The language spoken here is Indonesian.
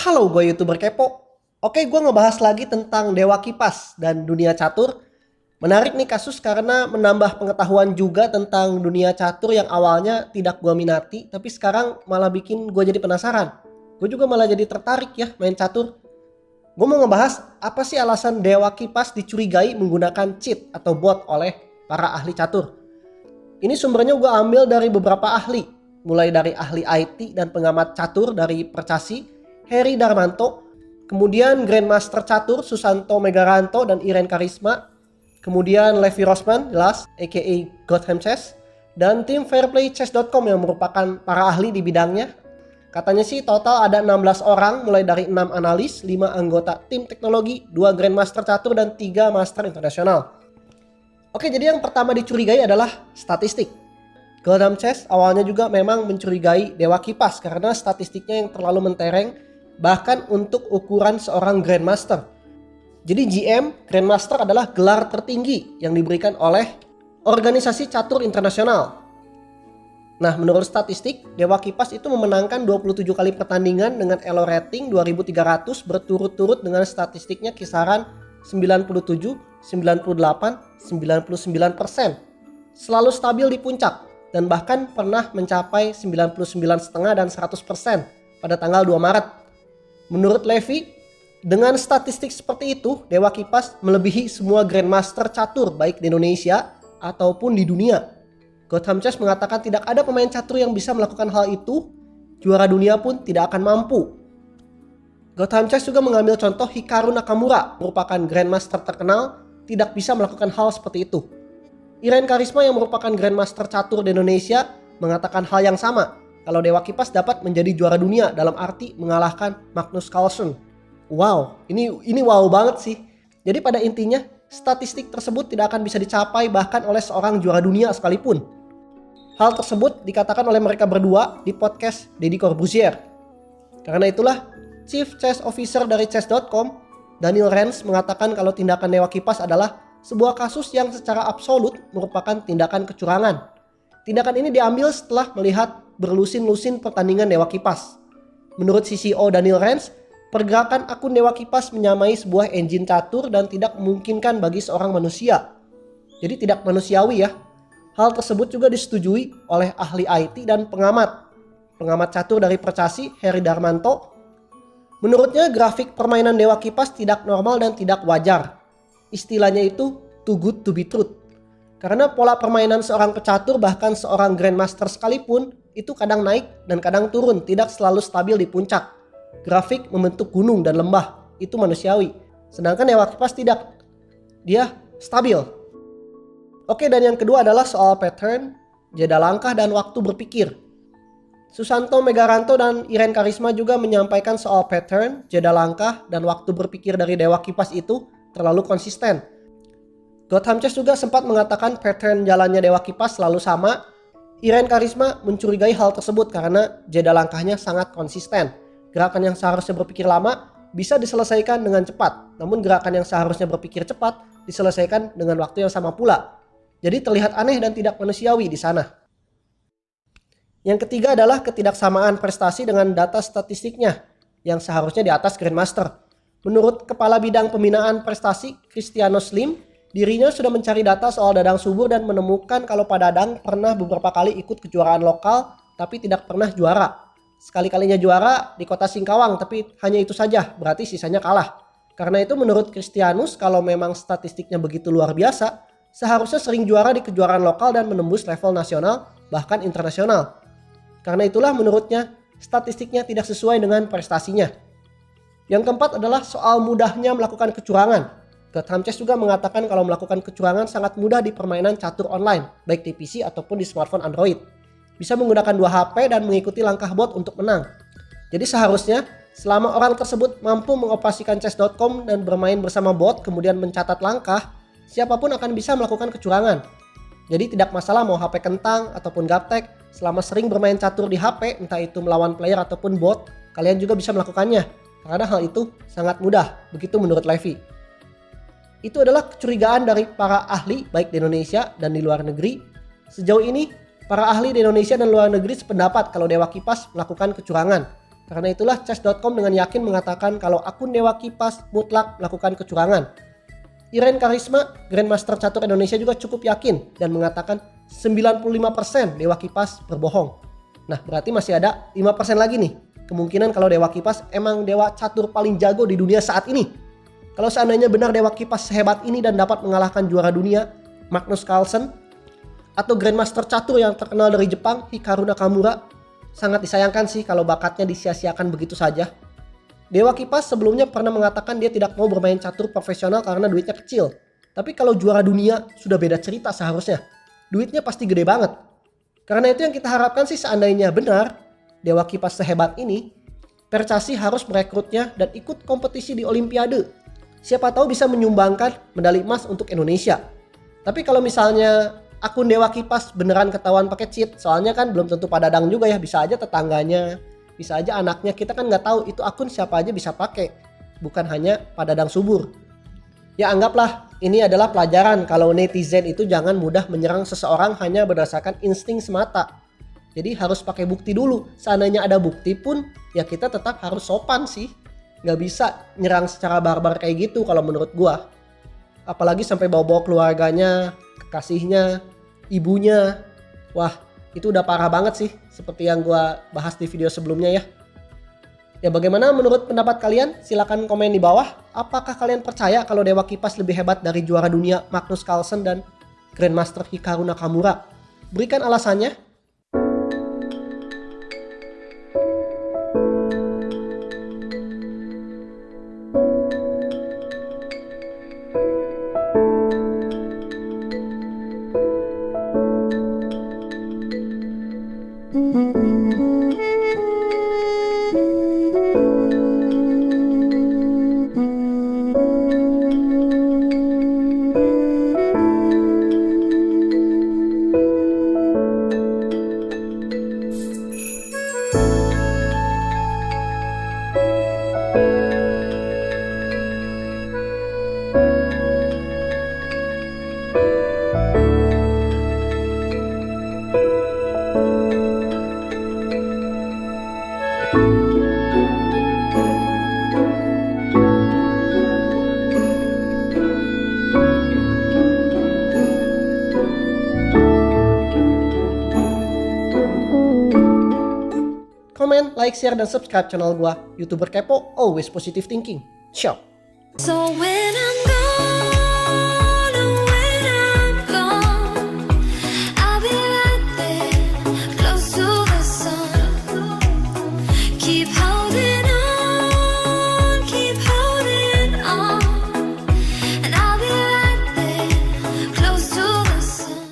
Halo, gue YouTuber Kepo. Oke, gue ngebahas lagi tentang Dewa Kipas dan dunia catur. Menarik nih kasus karena menambah pengetahuan juga tentang dunia catur yang awalnya tidak gue minati, tapi sekarang malah bikin gue jadi penasaran. Gue juga malah jadi tertarik ya main catur. Gue mau ngebahas apa sih alasan Dewa Kipas dicurigai menggunakan cheat atau bot oleh para ahli catur. Ini sumbernya gue ambil dari beberapa ahli, mulai dari ahli IT dan pengamat catur dari Percasi, Heri Darmanto, kemudian Grandmaster Catur Susanto Megaranto dan Iren Karisma, kemudian Levi Rosman jelas aka Gotham Chess, dan tim fairplaychess.com yang merupakan para ahli di bidangnya. Katanya sih total ada 16 orang mulai dari 6 analis, 5 anggota tim teknologi, 2 Grandmaster Catur dan 3 Master Internasional. Oke, jadi yang pertama dicurigai adalah statistik. Gotham Chess awalnya juga memang mencurigai Dewa Kipas karena statistiknya yang terlalu mentereng bahkan untuk ukuran seorang Grandmaster. Jadi GM, Grandmaster adalah gelar tertinggi yang diberikan oleh organisasi catur internasional. Nah, menurut statistik, Dewa Kipas itu memenangkan 27 kali pertandingan dengan elo rating 2300 berturut-turut dengan statistiknya kisaran 97, 98, 99%. Selalu stabil di puncak dan bahkan pernah mencapai 99,5 dan 100% pada tanggal 2 Maret. Menurut Levi, dengan statistik seperti itu, Dewa Kipas melebihi semua Grandmaster catur baik di Indonesia ataupun di dunia. Gotham Chess mengatakan tidak ada pemain catur yang bisa melakukan hal itu, juara dunia pun tidak akan mampu. Gotham Chess juga mengambil contoh Hikaru Nakamura, merupakan Grandmaster terkenal, tidak bisa melakukan hal seperti itu. Iren Karisma yang merupakan Grandmaster catur di Indonesia mengatakan hal yang sama. Kalau Dewa Kipas dapat menjadi juara dunia dalam arti mengalahkan Magnus Carlsen. Wow, ini wow banget sih. Jadi pada intinya statistik tersebut tidak akan bisa dicapai bahkan oleh seorang juara dunia sekalipun. Hal tersebut dikatakan oleh mereka berdua di podcast Deddy Corbuzier. Karena itulah Chief Chess Officer dari Chess.com, Daniel Rens mengatakan kalau tindakan Dewa Kipas adalah sebuah kasus yang secara absolut merupakan tindakan kecurangan. Tindakan ini diambil setelah melihat berlusin-lusin pertandingan Dewa Kipas. Menurut CCO Daniel Rens, pergerakan akun Dewa Kipas menyamai sebuah engine catur dan tidak memungkinkan bagi seorang manusia. Jadi tidak manusiawi ya. Hal tersebut juga disetujui oleh ahli IT dan pengamat catur dari Percasi, Heri Darmanto. Menurutnya grafik permainan Dewa Kipas tidak normal dan tidak wajar. Istilahnya itu too good to be truth. Karena pola permainan seorang pecatur bahkan seorang Grandmaster sekalipun itu kadang naik dan kadang turun, tidak selalu stabil di puncak. Grafik membentuk gunung dan lembah, itu manusiawi. Sedangkan Dewa Kipas tidak. Dia stabil. Oke, dan yang kedua adalah soal pattern, jeda langkah dan waktu berpikir. Susanto Megaranto dan Iren Karisma juga menyampaikan soal pattern, jeda langkah, dan waktu berpikir dari Dewa Kipas itu terlalu konsisten. Gotham Chess juga sempat mengatakan pattern jalannya Dewa Kipas selalu sama. Iren Karisma mencurigai hal tersebut karena jeda langkahnya sangat konsisten. Gerakan yang seharusnya berpikir lama bisa diselesaikan dengan cepat, namun gerakan yang seharusnya berpikir cepat diselesaikan dengan waktu yang sama pula. Jadi terlihat aneh dan tidak manusiawi di sana. Yang ketiga adalah ketidaksamaan prestasi dengan data statistiknya yang seharusnya di atas Grandmaster. Menurut Kepala Bidang Pembinaan Prestasi Cristiano Slim, dirinya sudah mencari data soal Dadang Subur dan menemukan kalau Pak Dadang pernah beberapa kali ikut kejuaraan lokal tapi tidak pernah juara. Sekali-kalinya juara di kota Singkawang tapi hanya itu saja, berarti sisanya kalah. Karena itu menurut Cristianus kalau memang statistiknya begitu luar biasa, seharusnya sering juara di kejuaraan lokal dan menembus level nasional bahkan internasional. Karena itulah menurutnya statistiknya tidak sesuai dengan prestasinya. Yang keempat adalah soal mudahnya melakukan kecurangan. Gotham Chess juga mengatakan kalau melakukan kecurangan sangat mudah di permainan catur online, baik di PC ataupun di smartphone Android. Bisa menggunakan 2 HP dan mengikuti langkah bot untuk menang. Jadi seharusnya selama orang tersebut mampu mengoperasikan chess.com dan bermain bersama bot kemudian mencatat langkah, siapapun akan bisa melakukan kecurangan. Jadi tidak masalah mau HP kentang ataupun gaptek, selama sering bermain catur di HP, entah itu melawan player ataupun bot, kalian juga bisa melakukannya. Karena hal itu sangat mudah, begitu menurut Levi. Itu adalah kecurigaan dari para ahli baik di Indonesia dan di luar negeri. Sejauh ini, para ahli di Indonesia dan luar negeri sependapat kalau Dewa Kipas melakukan kecurangan. Karena itulah Chess.com dengan yakin mengatakan kalau akun Dewa Kipas mutlak melakukan kecurangan. Iren Karisma, Grandmaster Catur Indonesia juga cukup yakin dan mengatakan 95% Dewa Kipas berbohong. Nah, berarti masih ada 5% lagi nih kemungkinan kalau Dewa Kipas emang dewa catur paling jago di dunia saat ini. Kalau seandainya benar Dewa Kipas sehebat ini dan dapat mengalahkan juara dunia Magnus Carlsen atau Grandmaster Catur yang terkenal dari Jepang Hikaru Nakamura, sangat disayangkan sih kalau bakatnya disia-siakan begitu saja. Dewa Kipas sebelumnya pernah mengatakan dia tidak mau bermain catur profesional karena duitnya kecil. Tapi kalau juara dunia sudah beda cerita seharusnya. Duitnya pasti gede banget. Karena itu yang kita harapkan sih seandainya benar Dewa Kipas sehebat ini, Percasi harus merekrutnya dan ikut kompetisi di Olimpiade. Siapa tahu bisa menyumbangkan medali emas untuk Indonesia. Tapi kalau misalnya akun Dewa Kipas beneran ketahuan pakai cheat, soalnya kan belum tentu Pak Dadang juga ya, bisa aja tetangganya, bisa aja anaknya, kita kan nggak tahu itu akun siapa aja bisa pakai, bukan hanya Pak Dadang Subur. Ya anggaplah ini adalah pelajaran kalau netizen itu jangan mudah menyerang seseorang hanya berdasarkan insting semata. Jadi harus pakai bukti dulu. Seandainya ada bukti pun ya kita tetap harus sopan sih. Nggak bisa nyerang secara barbar kayak gitu kalau menurut gua. Apalagi sampai bawa-bawa keluarganya, kekasihnya, ibunya. Wah, itu udah parah banget sih, seperti yang gua bahas di video sebelumnya ya. Ya bagaimana menurut pendapat kalian? Silakan komen di bawah. Apakah kalian percaya kalau Dewa Kipas lebih hebat dari juara dunia Magnus Carlsen dan Grandmaster Hikaru Nakamura? Berikan alasannya. Komen, like, share, dan subscribe channel gua. YouTuber Kepo, always positive thinking. Ciao. So when I'm gone, oh, when I'm gone, I'll be right there, close to the sun. Keep